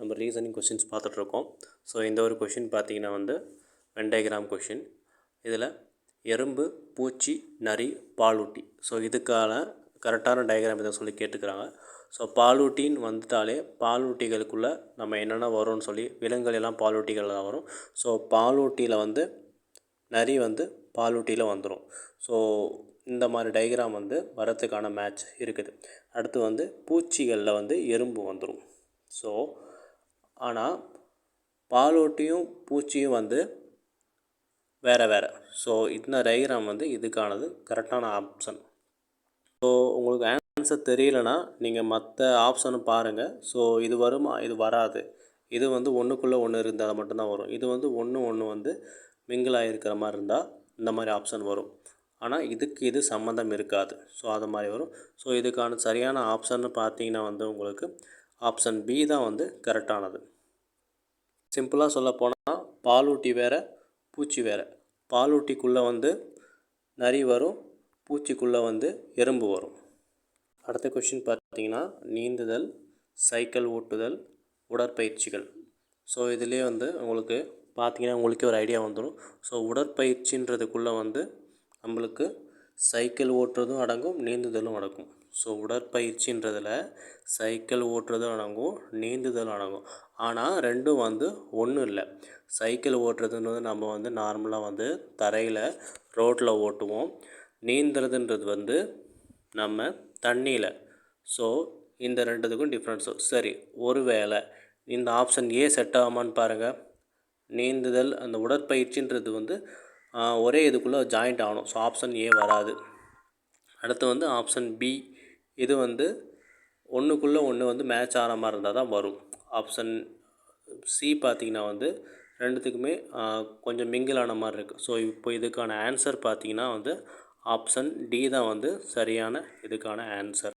நம்ம reasoning questions பார்த்துட்ருக்கோம். So இந்த ஒரு கொஷின் பார்த்திங்கன்னா வந்து வென் டயக்ராம் கொஷின். இதில் எறும்பு, பூச்சி, நரி, பாலூட்டி. ஸோ இதுக்கான கரெக்டான டயக்ராம் இதை சொல்லி கேட்டுக்கிறாங்க. ஸோ பாலூட்டின்னு வந்துட்டாலே பாலூட்டிகளுக்குள்ளே நம்ம என்னென்ன வரும்னு சொல்லி விலங்குகள் எல்லாம் பாலூட்டிகள் தான் வரும். ஸோ பாலூட்டியில் வந்து நரி வந்து பாலூட்டியில் வந்துடும். ஸோ இந்த மாதிரி டயக்ராம் வந்து வரத்துக்கான மேட்ச் இருக்குது. அடுத்து வந்து பூச்சிகளில் வந்து எறும்பு வந்துடும். ஸோ ஆனால் பாலூட்டியும் பூச்சியும் வந்து வேறு வேறு. ஸோ இந்த டயக்ராம் வந்து இதுக்கானது கரெக்டான ஆப்ஷன். ஸோ உங்களுக்கு ஆன்சர் தெரியலனா நீங்கள் மற்ற ஆப்ஷனும் பாருங்கள். ஸோ இது வருமா, இது வராது. இது வந்து ஒன்றுக்குள்ளே ஒன்று இருந்தால் மட்டும்தான் வரும். இது வந்து ஒன்று வந்து மிங்கிளாக இருக்கிற மாதிரி இருந்தால் இந்த மாதிரி ஆப்ஷன் வரும். ஆனால் இதுக்கு இது சம்மந்தம் இருக்காது. ஸோ அது மாதிரி வரும். ஸோ இதுக்கான சரியான ஆப்ஷன்னு பார்த்தீங்கன்னா வந்து உங்களுக்கு ஆப்ஷன் பி தான் வந்து கரெக்டானது. சிம்பிளாக சொல்லப்போனால் பாலூட்டி வேறு, பூச்சி வேறு. பாலூட்டிக்குள்ளே வந்து நரி வரும், பூச்சிக்குள்ளே வந்து எறும்பு வரும். அடுத்த கொஷின் பார்த்தீங்கன்னா நீந்துதல், சைக்கிள் ஓட்டுதல், உடற்பயிற்சிகள். ஸோ இதிலே வந்து உங்களுக்கு பார்த்தீங்கன்னா உங்களுக்கே ஒரு ஐடியா வந்துடும். ஸோ உடற்பயிற்சின்றதுக்குள்ளே வந்து நம்மளுக்கு சைக்கிள் ஓட்டுறதும் அடங்கும், நீந்துதலும் அடங்கும். ஸோ உடற்பயிற்சின்றதில் சைக்கிள் ஓட்டுறதும் அடங்கும், நீந்துதலும் அடங்கும். ஆனால் ரெண்டும் வந்து ஒன்றும் இல்லை. சைக்கிள் ஓட்டுறதுன்றது நம்ம வந்து நார்மலாக வந்து தரையில் ரோட்டில் ஓட்டுவோம். நீந்துறதுன்றது வந்து நம்ம தண்ணியில். ஸோ இந்த ரெண்டுத்துக்கும் டிஃப்ரென்ஸு. சரி, ஒரு வேளை இந்த ஆப்ஷன் ஏ செட் ஆகுமான்னு பாருங்கள். நீந்துதல் அந்த உடற்பயிற்சின்றது வந்து ஒரே இதுக்குள்ளே ஜாயிண்ட் ஆகணும். ஸோ ஆப்ஷன் ஏ வராது. அடுத்து வந்து ஆப்ஷன் பி, இது வந்து ஒன்றுக்குள்ளே ஒன்று வந்து மேட்ச் ஆகிற மாதிரி இருந்தால் தான் வரும். ஆப்ஷன் சி பார்த்திங்கன்னா வந்து ரெண்டுத்துக்குமே கொஞ்சம் மிங்கிள் ஆன மாதிரி இருக்குது. ஸோ இப்போ இதுக்கான ஆன்சர் பார்த்திங்கன்னா வந்து ஆப்ஷன் டி தான் வந்து சரியான இதுக்கான ஆன்சர்.